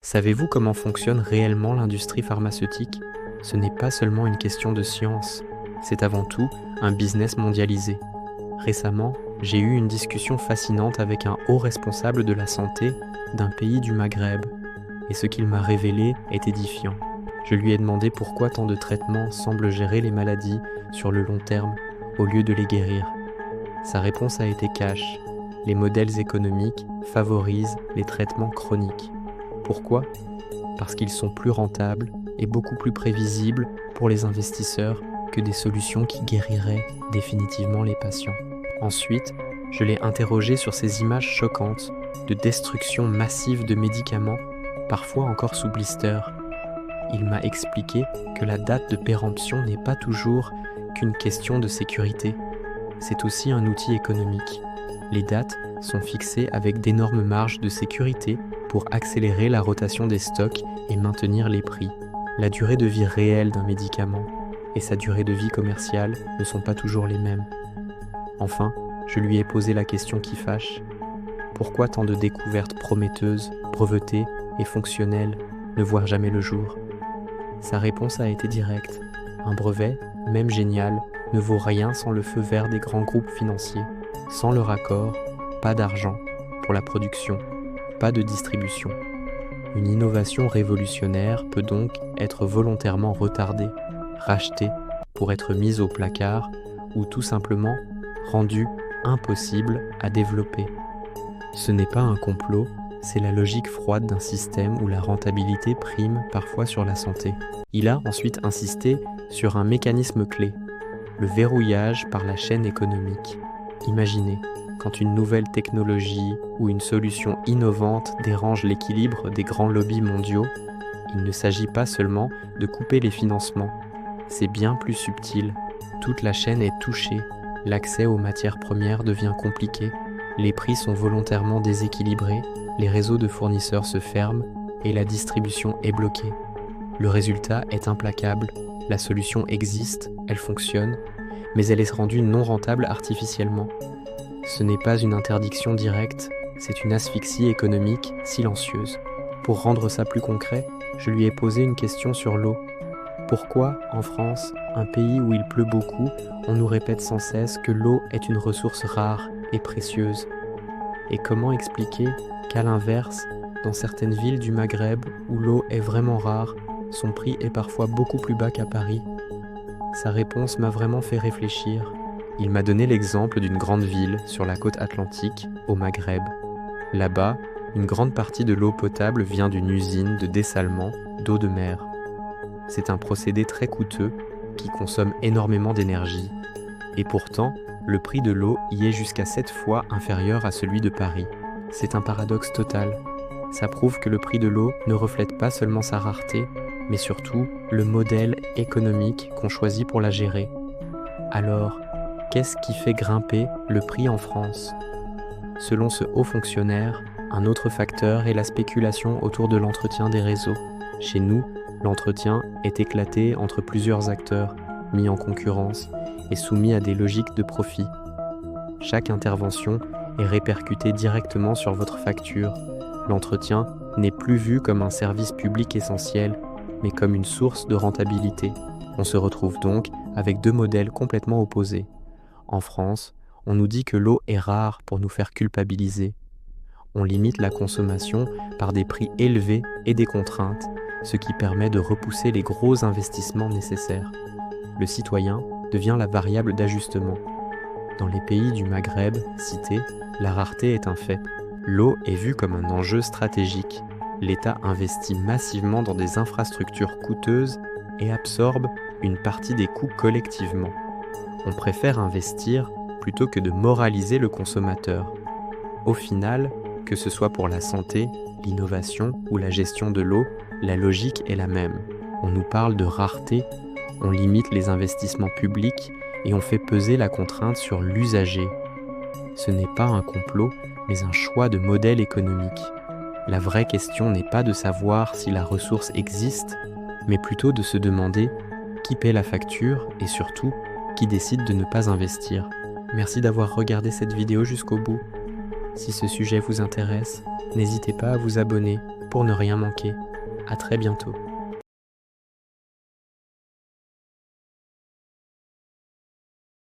Savez-vous comment fonctionne réellement l'industrie pharmaceutique? Ce n'est pas seulement une question de science, c'est avant tout un business mondialisé. Récemment, j'ai eu une discussion fascinante avec un haut responsable de la santé d'un pays du Maghreb, et ce qu'il m'a révélé est édifiant. Je lui ai demandé pourquoi tant de traitements semblent gérer les maladies sur le long terme au lieu de les guérir. Sa réponse a été cash. Les modèles économiques favorisent les traitements chroniques. Pourquoi? Parce qu'ils sont plus rentables et beaucoup plus prévisibles pour les investisseurs que des solutions qui guériraient définitivement les patients. Ensuite, je l'ai interrogé sur ces images choquantes de destruction massive de médicaments, parfois encore sous blister. Il m'a expliqué que la date de péremption n'est pas toujours qu'une question de sécurité, c'est aussi un outil économique. Les dates sont fixées avec d'énormes marges de sécurité pour accélérer la rotation des stocks et maintenir les prix. La durée de vie réelle d'un médicament et sa durée de vie commerciale ne sont pas toujours les mêmes. Enfin, je lui ai posé la question qui fâche. Pourquoi tant de découvertes prometteuses, brevetées et fonctionnelles ne voient jamais le jour? Sa réponse a été directe. Un brevet, même génial, ne vaut rien sans le feu vert des grands groupes financiers. Sans leur accord, pas d'argent pour la production, pas de distribution. Une innovation révolutionnaire peut donc être volontairement retardée, rachetée pour être mise au placard ou tout simplement rendue impossible à développer. Ce n'est pas un complot, c'est la logique froide d'un système où la rentabilité prime parfois sur la santé. Il a ensuite insisté sur un mécanisme clé, le verrouillage par la chaîne économique. Imaginez, quand une nouvelle technologie ou une solution innovante dérange l'équilibre des grands lobbies mondiaux, il ne s'agit pas seulement de couper les financements, c'est bien plus subtil. Toute la chaîne est touchée, l'accès aux matières premières devient compliqué, les prix sont volontairement déséquilibrés, les réseaux de fournisseurs se ferment et la distribution est bloquée. Le résultat est implacable, la solution existe, elle fonctionne, mais elle est rendue non rentable artificiellement. Ce n'est pas une interdiction directe, c'est une asphyxie économique silencieuse. Pour rendre ça plus concret, je lui ai posé une question sur l'eau. Pourquoi, en France, un pays où il pleut beaucoup, on nous répète sans cesse que l'eau est une ressource rare et précieuse? Et comment expliquer qu'à l'inverse, dans certaines villes du Maghreb où l'eau est vraiment rare, son prix est parfois beaucoup plus bas qu'à Paris? Sa réponse m'a vraiment fait réfléchir. Il m'a donné l'exemple d'une grande ville sur la côte atlantique, au Maghreb. Là-bas, une grande partie de l'eau potable vient d'une usine de dessalement d'eau de mer. C'est un procédé très coûteux qui consomme énormément d'énergie. Et pourtant, le prix de l'eau y est jusqu'à 7 fois inférieur à celui de Paris. C'est un paradoxe total. Ça prouve que le prix de l'eau ne reflète pas seulement sa rareté, mais surtout le modèle économique qu'on choisit pour la gérer. Alors, qu'est-ce qui fait grimper le prix en France? Selon ce haut fonctionnaire, un autre facteur est la spéculation autour de l'entretien des réseaux. Chez nous, l'entretien est éclaté entre plusieurs acteurs, mis en concurrence et soumis à des logiques de profit. Chaque intervention est répercutée directement sur votre facture. L'entretien n'est plus vu comme un service public essentiel, mais comme une source de rentabilité. On se retrouve donc avec deux modèles complètement opposés. En France, on nous dit que l'eau est rare pour nous faire culpabiliser. On limite la consommation par des prix élevés et des contraintes, ce qui permet de repousser les gros investissements nécessaires. Le citoyen devient la variable d'ajustement. Dans les pays du Maghreb cités, la rareté est un fait. L'eau est vue comme un enjeu stratégique. L'État investit massivement dans des infrastructures coûteuses et absorbe une partie des coûts collectivement. On préfère investir plutôt que de moraliser le consommateur. Au final, que ce soit pour la santé, l'innovation ou la gestion de l'eau, la logique est la même. On nous parle de rareté, on limite les investissements publics et on fait peser la contrainte sur l'usager. Ce n'est pas un complot, mais un choix de modèle économique. La vraie question n'est pas de savoir si la ressource existe, mais plutôt de se demander qui paie la facture et surtout, qui décide de ne pas investir. Merci d'avoir regardé cette vidéo jusqu'au bout. Si ce sujet vous intéresse, n'hésitez pas à vous abonner pour ne rien manquer. À très bientôt.